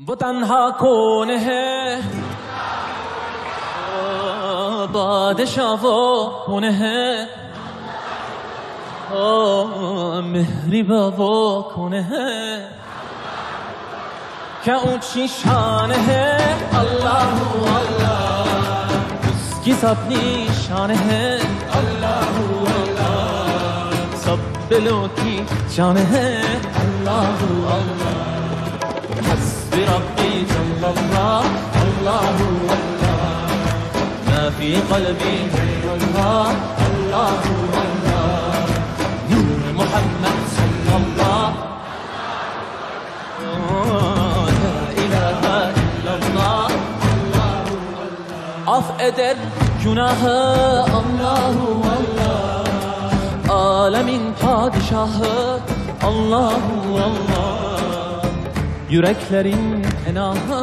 वो तन्हा कौन है बादशाह वो कौन है मेहरबा वो कौन है क्या ऊंची शान है अल्लाह अल्लाह उसकी सब निशान है अल्लाह अल्लाह सब दिलों की जान है अल्लाह अल्लाह हस्बी रब्बी जल्लल्लाह अल्लाह अल्लाह मा फी क़ल्बी गैरुल्लाह अल्लाह अल्लाह नूर मुहम्मद सल्लल्लाह ला ilahe illallah af eder günahı Allahu Allah alemin padişahı Allahu Allah yüreklerin enahı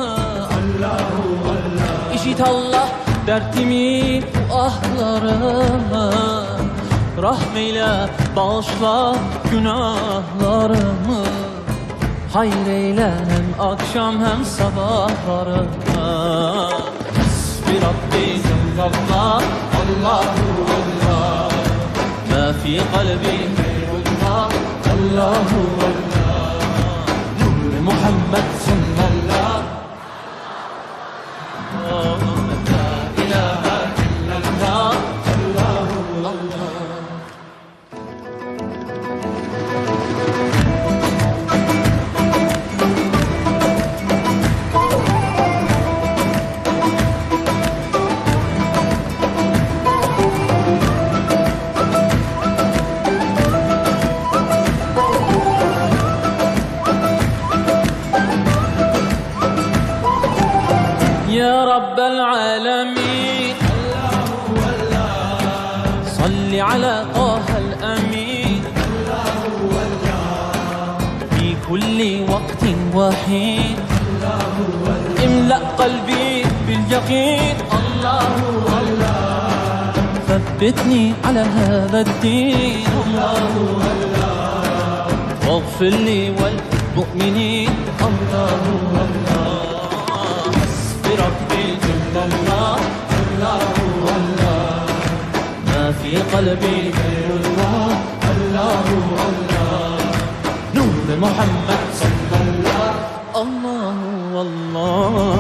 Allahu Allah İşit Allah dertimi bu ahlarımı rahmeyle bağışla günahlarımı hayır eyle hem akşam hem sabahlarımı Hasbi Rabbi Cellallah Allahu Allah ma fi kalbi gayrullah Allahu Allah Nur Muhammed sallallahu la ilahe illallah Allahu Allah يا رب العالمين صل على طه الأمين في كل وقت وحين املأ قلبي باليقين الله الله ثبتني على هذا الدين الله الله واغفر لي والمؤمنين الله الله ربي جل الله الله الله ما في قلبي غير الله الله الله نور محمد صلى الله الله الله